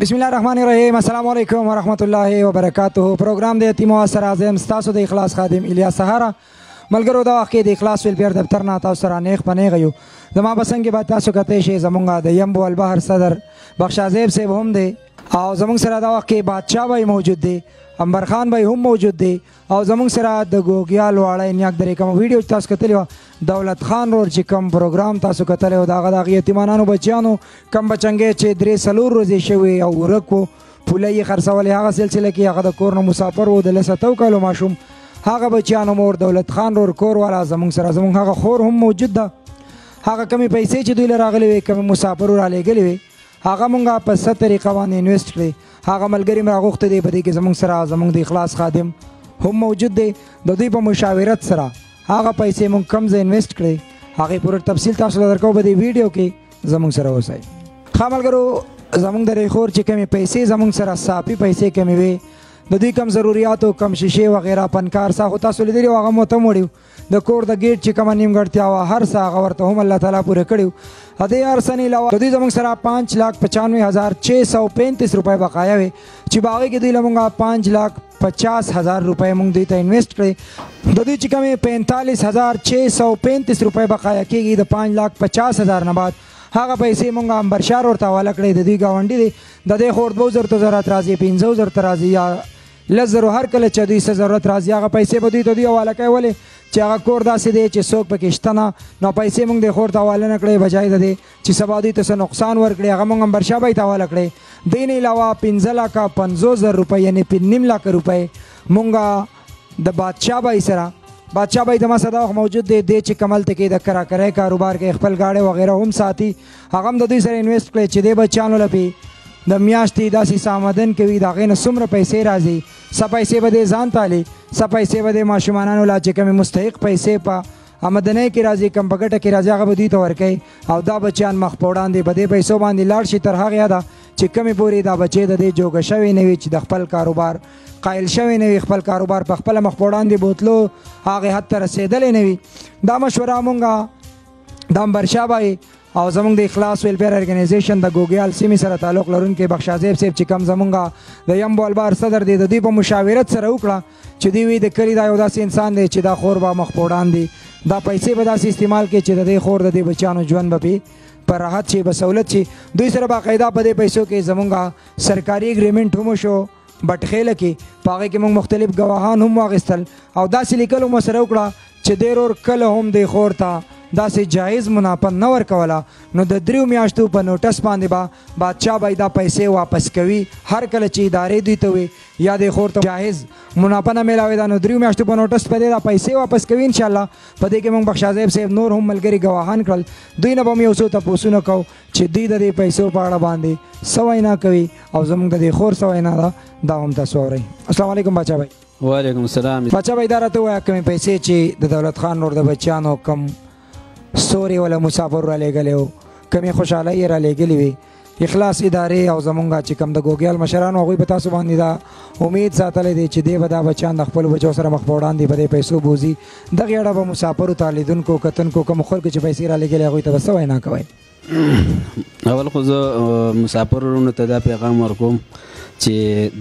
बिस्मिल्लाहिर्रहमानिर्रहीम अस्सलाम वालेकुम वरहमतुल्लाहि वबरकातुहू। प्रोग्राम د یتیم اثر اعظم ستاسو د اخلاص خادم الیاس سهارا ملګرو دا وخت د اخلاص ویلفیر دفتر نه تاسو سره نیغ پنیغ یو زما بسنګ به تاسو کته شي زمونږ د یمبو البحر صدر بخشازیب صاحب هم دی او زمونږ سره دا وخت کې بادشاہ بھائی موجود دی، انبر خان بھائی هم موجود دی او زمونږ سره د ګوګیال واړی نیاک درې کوم ویډیو تاسو کتلی دولت خان رور چې کوم پروګرام تاسو کتلی او دغه یتیمانانو بچیانو کم بچنګې چې 3-4 ورځې شوي او ورک و پوله یې خرڅولې هغه سلسله کې هغه د کور نه مسافر و د 7 کالو ماشوم هغه بچیانو مور دولت خان رور کور والا زمونږ سره زمونږ هغه خور هم موجود ده. هغه کمی پیسې چې دوی له راغلي وي کمی مسافر رالیږلي وي هغه مونږه په څه طریقه باندې انویسټ کړي هغه ملګري مې راغوښته دی په دې کې زمونږ سره زمونږ د اخلاص خادم هم موجود دی د دوی په مشاورت سره هغه پیسې مونږ کم ځای انویسټ کړي هغې پوره تفصیل تاسو له درکوو په دې ویډیو کې زمونږ سره اوسئ. ښه ملګرو زمونږ د ریخور چې کمې پیسې زمونږ سره صافي پیسې کمې وې د دوی کم ضروریاتو کم شیشې وغیره پنکار سا خو تاسو لیدلي و هغه مو ته وړي د کور د ګیټ چې کومه نیمګړتیا وه هر څه هغه ورته هم الله تعالی پوره کړي د دې هر څه نه علاوه د دوی زموږ سره 5,95,635 روپۍ بقایا وې چې په هغې کې دوی له مونږه 5,50,000 روپۍ مونږ دوی ته انویسټ کړې د دوی چې کومې 45,635 روپۍ بقایا کېږي د 5,50,000 نه بعد هغه پیسې مونږ انبرشار ورته حواله کړې د دوی ګاونډي دی د دې خور 2,000 ته ضرورت راځي 5,000 ته راځي یا 10,000 هر کله چې دوی څه ضرورت راځي هغه پیسې به دوی ته دوی حواله کوي ولې چې هغه کور داسې دی چې څوک پکې شته نه نو پیسې مونږ د خور ته حواله نه کړې بجای د دې چې سبا دوی ته څه نقصان ورکړي هغه مونږ انبرشاه بھائی ته حواله کړې دې نه علاوه 15,50,000 روپۍ یعنې 5.5 لک روپۍ مونږ د بادشاه بھائی سره بادشاہ بھائی دما صدا موجود دی دی چې کمل ته کې د کراکرۍ کاروبار کې خپل گاډي وغیرہ هم ساتي هغه هم د دوی سره انویسټ کړي چې د بچیانو لپاره د میاشتې داسې سامدن کوي د هغې نه څومره پیسې راځي څه پیسې به دې ځان تالي څه پیسې به دې ماشومانانو لا چې کومې مستحق پیسې په آمدنۍ کې راځي کم په ګټه کې راځي هغه به دوی ته ورکوي او دا بچیان مخ په وړاندې په دې پیسو باندې لاړ شي تر هغې حده چې کمې پورې دا بچې د دې جوګه شوی نه وي چې د خپل کاروبار قایل شوی نه وي خپل کاروبار په خپله مخ په وړاندې بوتلو هغې حد ته رسېدلی نه وي دا مشوره مونږه د انبرشاه بھائی او زمونږ د اخلاص ویلفیر ارګنایزیشن د ګوګیال سیمې سره تعلق لرونکي بخشازیب صاحب چې کم زمونږ د یمبو البحر صدر دی د دوی په مشاورت سره وکړه چې دوی وی د کلي دا یو داسې انسان دی چې دا خور به مخ په وړاندې دا پیسې به داسې استعمال کړي چې د دې خور د دې بچیانو ژوند به پې په راحت شي په سهولت شي دوی سره باقاعده په دې پیسو کې زمونږ سرکاري اګریمنټ هم وشو بټخیله کې په هغې کې موږ مختلف ګواهان هم واخیستل او داسې لیکل هم ورسره وکړه چې دې رور کله هم دې خور ته داسې جایز منافع نه ورکوله نو د 3 میاشتو په نوټس باندې به بادشاه بھائی دا پیسې واپس کوي هر کله چې ادارې دوی ته وي یا د خور ته جایز منافع نه میلاوي دا نو 3 میاشتو په نوټس په دې دا پیسې واپس کوي انشاءالله په دې کې موږ بخشازیب صاحب نور هم ملګري ګواهان کړل دوی نه به مو یو څو تپوسونه کوو چې دوی د دې پیسو په اړه باندې څه وینا کوي او زموږ د دې خور څه وینا ده دا هم تاسو اورئ. السلام علیکم بادشاه بھائی. وعلیکم السلام. بادشاه بھائی دا راته ووایه کومې پیسې چې د دولت خان نور د بچیانو کم سوري ولا مسافر را لېږلی و کمې خوشحالۍ یې را لېږلې وي اخلاص ادارې او زمونږ چې کوم د ګوګیال مشرانو هغوی په تاسو باندې دا امید ساتلی دی چې دی به دا بچیان د خپلو بچو سره مخ په وړاندې په دې پیسو بوځي دغې اړه به مسافرو ته لیدونکو کتونکو کومو خلکو چې پیسې را لېږلې هغوی ته به څه وینا کوئ؟ اول خو زه مسافرونو ته دا پیغام ورکوم چې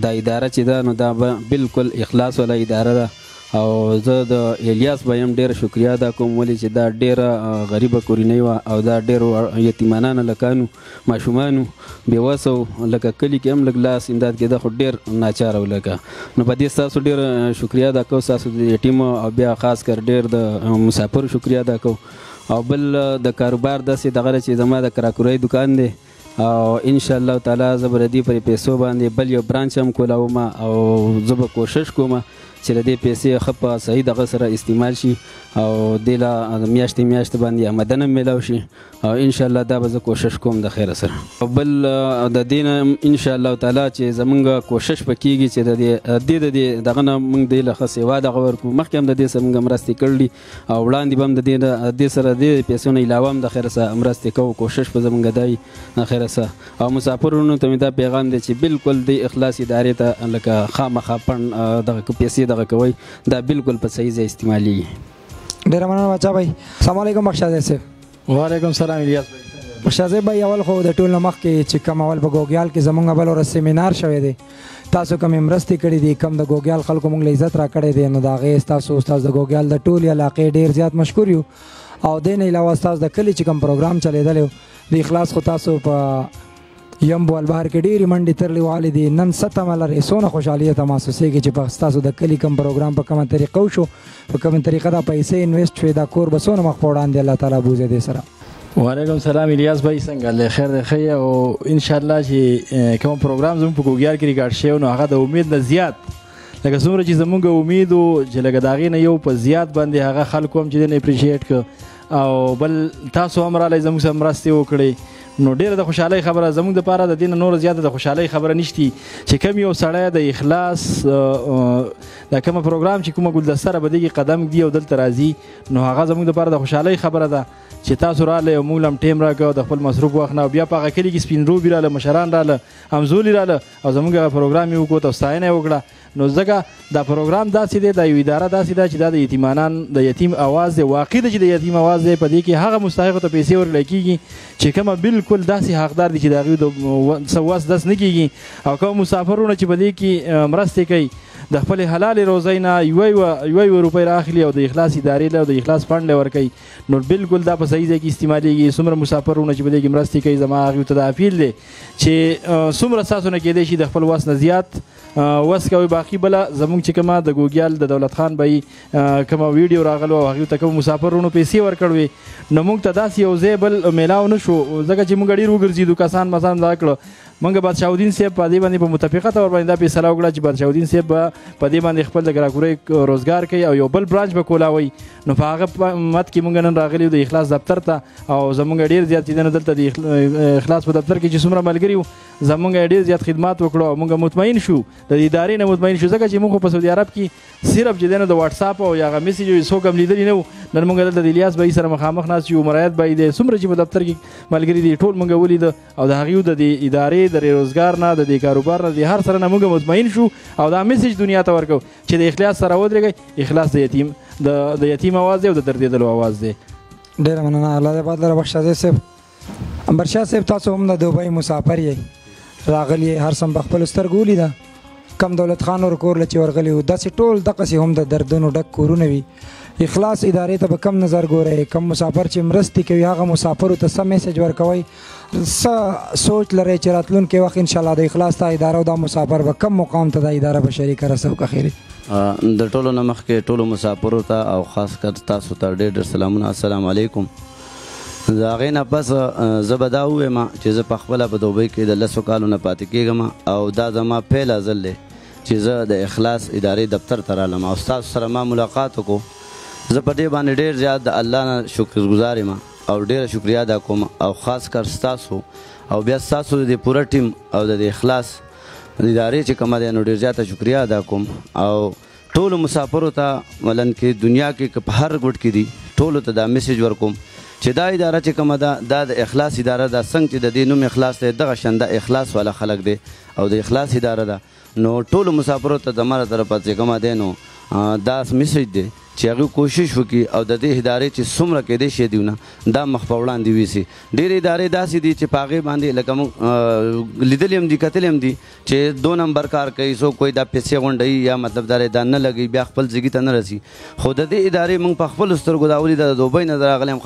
دا اداره چې ده نو دا بالکل اخلاص والا اداره ده او زه د الیاس بھائی هم ډېره شکریه ادا کوم ولې چې دا ډېره غریبه کورنۍ وه او دا ډېرو یتیمانان هلکانو ماشومانو بېوسه لکه کلي کې هم لږ لاس امداد کېده خو ډېر ناچاره و لکه نو په دې ستاسو ډېره شکریه ادا کوو ستاسو د ټیم او بیا خاص کر ډېر د مسافرو شکریه ادا کوو او بل د کاروبار داسې دغه چې زما د کراکورۍ دکان دی او انشاءالله تعالی زه به د دې پرې پیسو باندې بل یو برانچ هم کولاوم او زه به کوشش کوم چې د دې پیسې ښه په صحیح دغه سره استعمال شي او دې له میاشتې میاشتې باندې آمدن هم میلاو شي او انشاءالله دا به زه کوشش کوم د خیره سره بل د دې نه انشاءالله تعالی چې زمونږ کوشش به کېږي چې د دې دغه نه موږ دې له ښه سیوا دغه ورکړو مخکې هم د دې سره موږ مرستې کړلي او وړاندې به هم د دې سره د پیسو نه علاوه هم د خیره سره مرستې کوو کوشش به زمونږ دی د خیره سره او مسافرونو ته مې دا پیغام دی چې بالکل د اخلاص ادارې ته لکه خامخا دغه پیسې دغه کوئ دا بالکل په صحیح ځای استعمالېږي. ډېره مننه بادشاه بھائی. السلام علیکم بخشازیب صاحب. وعلیکم السلام الیاس بھائی. شازه به اول خو د ټول مخکې چې کوم اول په ګوګیال کې زمونږ بل ور سیمینار شوی دی تاسو کوم مرستې کړې دي کم د ګوګیال خلکو مونږ له عزت را کړې دي نو دا غي تاسو استاد د ګوګیال د ټول علاقې ډیر زیات مشکور یو او د نه علاوه استاد د کلی چې کوم پروګرام چلیدل د اخلاص خو تاسو په یم بول بهر کې ډیری منډي ترلې والدي نن ستم لري سونه خوشحالي ته محسوسه کې چې په تاسو د کلی کوم پروګرام په کومه طریقه شو په کومه طریقه دا پیسې انویسټ شوی دا کور بسونه مخ پوړان دی الله تعالی بوزه دې سره وعلیکم سلام الیاس بھائی څنګه له خیر ده خی او ان شاء الله چې کوم پروګرام زموږ په ګوګیار کې ریکارډ شوی نو هغه د امید نه زیات لکه څومره چې زموږ امید او چې لکه داغې نه یو په زیات باندې هغه خلکو هم چې نه اپریشیټ ک او بل تاسو هم را لای زموږ سره مرسته وکړي نو ډیره د خوشحالۍ خبره زموږ د پاره د دین نور زیاته د خوشحالۍ خبره نشتی چې کم یو سړی د اخلاص د کوم پروګرام چې کومه ګلدسته را بدیږي قدم دی او دلته راځي نو هغه زموږ د پاره د خوشحالۍ خبره ده چې تاسو رااله او موږ لم ټیم راکړو د خپل مصروف وخت نه بیا په کلی کې سپین روبي رااله مشران رااله همزولي رااله او زموږ پروګرام یو کو ته ستاینه وکړه نو ځکه دا پروګرام داسې دی د یو اداره داسې ده چې دا د یتیمانان د یتیم اواز دی واقع دی چې د یتیم اواز دی په دې کې هغه مستحق ته پیسې ورکړل کېږي چې کومه بالکل داسې حقدار دي چې د هغوی د څه وس دس نه کېږي او کوم مسافرونه چې په دې کې مرستې کوي د خپل حلال روزۍ نه یوه روپۍ راخلي او د اخلاص ادارې له د اخلاص فنډ له ورکوي نو بالکل دا په صحیح ځای کې استعمالیږي څومره مسافرونه چې په دې کې مرستې کوي زما هغوی ته دا اپیل دی چې څومره ستاسو نه کېدی شي د خپل وس نه زیات وس کوي باقي بله زموږ چې کومه د ګوګیال د دولت خان بهي کومه ویډیو راغلو او هغوی ته کوم مسافرونو پیسې ورکړوې نو موږ ته داسې یو ځای بل میلاو نه شو ځکه چې موږ ډېر وګرځېدو کسان مسان دا کړه موږ بادشاه الدین صاحب په دې باندې په متفقه طور باندې دا فیصله وکړه چې بادشاه الدین صاحب په دې باندې خپل د ګراکورۍ روزګار کوي او یو بل برانچ به کولاوي نو په هغه مت کې موږ نن راغلي د اخلاص دفتر ته او زموږ ډېر زیات چې دلته د اخلاص په دفتر کې چې څومره ملګري وو زموږ ډېر زیات خدمات وکړو او موږ مطمئن شو د ادارې نه مطمئن شو ځکه چې موږ په سعودي عرب کې صرف چې د واتساپ او هغه میسیج څوک هم لیدلی نه وو نن موږ دلته د الیاس بهي سره مخامخ ناست یو مرایت بهي دی څومره چې په دفتر کې ملګري دي ټول موږ ولید او د هغوی د ادارې د روزګار نه د دې کاروبار نه د هر سره نه موږ مطمئن شو او دا میسیج دنیا ته ورکو چې د اخلاص سره ودرېږئ اخلاص د یتیم اواز دی او د دردېدلو اواز دی ډېره مننه الله دې بدله بخښه صاحب انبرشاه صاحب تاسو هم د دوبۍ مسافر یې راغلی هر سم په خپلو سترګو ولیده کم دولت خان ور کور له چې ورغلی وو داسې ټول دقسې هم د دردونو ډک کورونه وي اخلاص ادارې ته به کم نظر ګورئ کم مسافر چې مرستې کوي هغه مسافرو ته څه میسج ورکوئ څه سوچ لرئ چې راتلونکي وخت انشاءالله د اخلاص ته اداره او دا مسافر به کم مقام ته دا اداره به شریکه رسو که خیري د ټولو نه مخکې ټولو مسافرو ته او خاص کر تاسو ته ډېر ډېر سلامونه السلام علیکم د هغې نه پس زه به دا ووایم چې زه پخپله په دوبۍ کې د 10 کالو نه پاتې کېږم او دا زما پیل ځل دی چې زه د اخلاص ادارې دفتر ته رالم او ستاسو سره ما ملاقات وکړو زه په دې باندې ډېر زیات د الله نه شکرګزار یم او ډېره شکریه ادا کوم او خاص کر ستاسو او بیا ستاسو د پوره ټیم او د اخلاص ادارې چې کومه دی نو ډېر زیاته شکریه ادا کوم او ټولو مسافرو ته ملن کې دنیا کې که په هر ګوټ کې دي ټولو ته دا میسیج ورکوم چې دا اداره چې کومه ده دا د اخلاص اداره ده څنګه چې د دې نوم اخلاص دی دغه شان د اخلاص والا خلک دی او د اخلاص اداره ده نو ټولو مسافرو ته زما له طرفه چې کومه دی نو دا میسیج دی چې هغوی کوشش وکړي او د دې ادارې چې څومره کېدی شي دیونه دا مخ په وړاندې ویسي ډېرې ادارې داسې دي چې په هغې باندې لکه موږ لیدلي هم دي کتلي هم دي چې 2 نمبر کار کوي څوک کوئی دا پیسې غونډوي یا مطلب دا نه لګوي بیا خپل ځګي ته نه رسي خو د دې ادارې موږ په خپلو سترګو دا ولیده د دوبۍ نه راغلی یم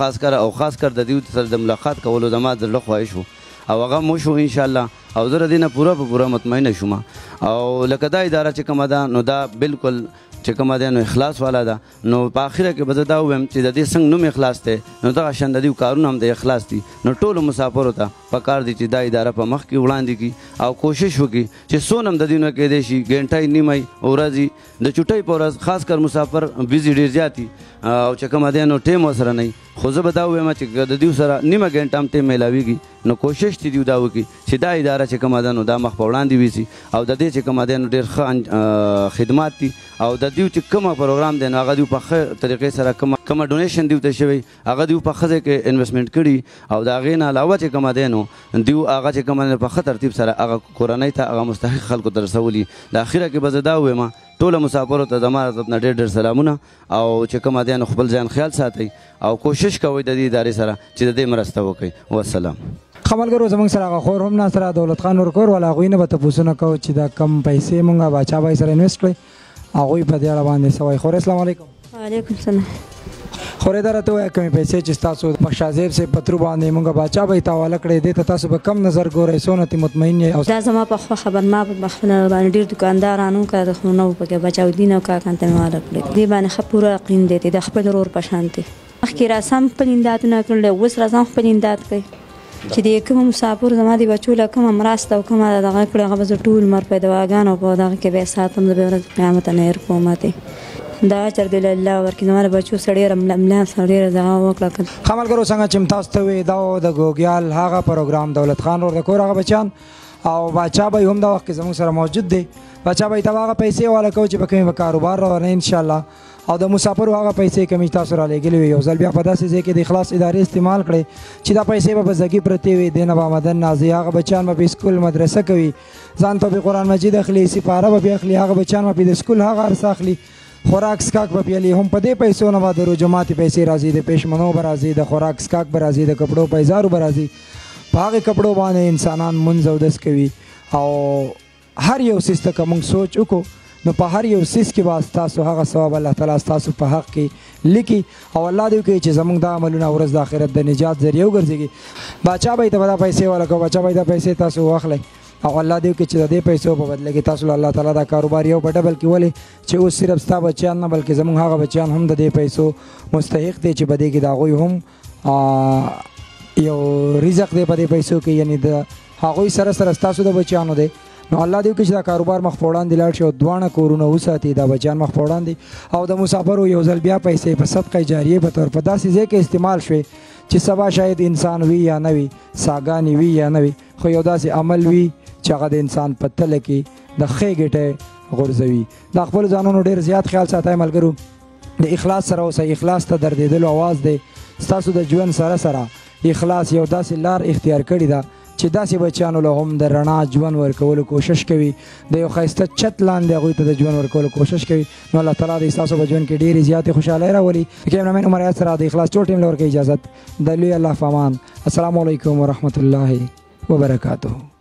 خاص کر د دوی سره د ملاقات کولو زما د زړه خواهش وو او هغه مو شو انشاءالله او زه د دې نه پوره په پوره مطمئنه شوم او لکه دا اداره چې کومه ده نو دا بالکل چې کومه دی نو اخلاص والا ده نو په آخره کې به زه دا ووایم چې د دې څنګه نوم اخلاص دی نو دغه شان د دوی کارونه هم د اخلاص دي نو ټولو مسافرو ته پکار دی چې دا اداره په مخ کې وړاندې کړي او کوشش وکړي چې څونه هم د دوی نه کېدی شي ګنټۍ نیمۍ ورځې د چوټۍ په ورځ خاص کر مسافر بیزي ډېر زیات دي او چې کومه دی نو ټیم ورسره نه وي خو زه به دا ووایم چې د دوی سره نیمه ګنټه هم ټیم میلاویږي نو کوشش دې دوی دا وکړي چې دا اداره چې کومه ده نو دا مخ په وړاندې ویسي او د دې چې کومه دی نو ډېر ښه خدمات دي او د دوی چې کومه پروګرام دی نو هغه دوی په ښه طریقې سره کومه ډونیشن دوی ته شوی هغه دوی په ښه ځای کې انویسټمنټ کړي او د هغې نه علاوه چې کومه دی نو دوی هغه چې کومه په ښه ترتیب سره هغه کورنۍ ته هغه مستحق خلکو ته رسولي د اخره کې به زه دا ووایم ټولو مسافرو ته زما طرف نه ډېر ډېر سلامونه او چې کوم ادیانو خپل ځان خیال ساتئ او کوشش کوئ د دې ادارې سره چې د دې مرسته وکړئ. والسلام. ښه ملګرو زموږ سره هغه خور هم ناست دولت خان ورکور والا هغوی نه به تپوسونه کوو چې دا کم پیسې مونږ باچا بای سره انویسټ کړئ هغوی په دې اړه باندې څه وایي. خورې السلام علیکم. وعلیکم السلام. خورې دا راته ووایه کومې پیسې چې ستاسو مشازیب صاحب په ترو باندې مونږ باچا بای ته حواله کړې دې ته تاسو به کم نظر ګورئ څونه ترې مطمئن یې؟ دا زما په خوښه خبر ما په خپله باندې ډېر دوکاندارانو که خو نه وو پکې بچاودین او کاکان ته مې حواله کړې دې باندې ښه پوره یقین دی د خپل ورور په شان دی. مخکې راسم خپل امدادونه کړل اوس راسم خپل امداد کوي چې د کوم مسافر زما د بچو له کومه مرسته او کومه دغه کړې هغه به زه ټول عمر په دواګانو په دغه کې به ساتم د به ورځ قیامت نه هېر کوم ماتې دا اجر دی الله ورکړي زما د بچو سره ډېره ملا سره ډېره دغه وکړه. ښه ملګرو څنګه چې تاسو ته وې دا د ګوګیال هغه پروګرام دولت خان ور د کور هغه بچیان او باچا بای هم دا وخت کې زموږ سره موجود دی. باچا بای ته هغه پیسې حواله کوو چې په کومې به کاروبار روانه انشاءالله او د مسافرو هغه پیسې کمی تاسو را لېږلې وي یو ځل بیا په داسې ځای کې د اخلاص ادارې استعمال کړئ چې دا پیسې به زګي پرتې وي دې نه به آمدن نازي هغه بچیان به په سکول مدرسه کوي ځان ته به قرآن مجید اخلي سپاره به اخلي هغه بچیان به د سکول هغه هر څه اخلي خوراک سکاک به پیلي هم په دې پیسو نه به د روجماتې پیسې راځي د پېشمنو به راځي د خوراک سکاک به راځي د کپړو پیزارو به راځي په هغې کپړو باندې انسانان منځ اودس کوي او هر یو څیز ته که موږ سوچ وکړو نو په هر یو څیز کې به ستاسو هغه ثواب الله تعالی ستاسو په حق کې لیکي او الله دې وکړي چې زموږ دا عملونه ورځ د آخرت د نجات ذریعه وګرځېږي. باچا بای ته به دا پیسې ورکوو باچا بای دا پیسې تاسو واخلئ او الله دې وکړي چې د دې پیسو په بدله کې تاسو له الله تعالی دا کاروبار یو په ډبل کې ولې چې اوس صرف ستا بچیان نه بلکې زموږ هغه بچیان هم د دې پیسو مستحق دی چې په دې کې د هغوی هم یو رزق دی په دې پیسو کې یعنی د هغوی سره سره ستاسو د بچیانو دی نو الله دې وکړي چې دا کاروبار مخ په وړاندې لاړ شي او دواړه کورونه وساتي دا بچیان مخ په وړاندې او د مسافرو یو ځل بیا پیسې په صدقه جاریه په طور په داسې ځای کې استعمال شوي چې سبا شاید انسان وي یا نه وي ساګانې وي یا نه وي خو یو داسې عمل وي چې هغه د انسان په تله کې د ښې ګټې غورځوي. د خپلو ځانونو ډېر زیات خیال ساتئ ملګرو د اخلاص سره اوسئ. اخلاص ته دردېدلو اواز دی ستاسو د ژوند سره سره اخلاص یو داسې لار اختیار کړې ده چې داسې بچیانو له هم د رڼا ژوند ورکولو کوشش کوي د یو ښایسته چت لاندې هغوی ته د ژوند ورکولو کوشش کوي نو الله تعالی دې ستاسو په ژوند کې ډېرې زیاتې خوشحالۍ راولي. کیمرامین عمر ایاز سره د اخلاص ټول ټیم له ورکوي اجازت د لوی الله په امان. السلام علیکم ورحمت الله وبرکاتہ.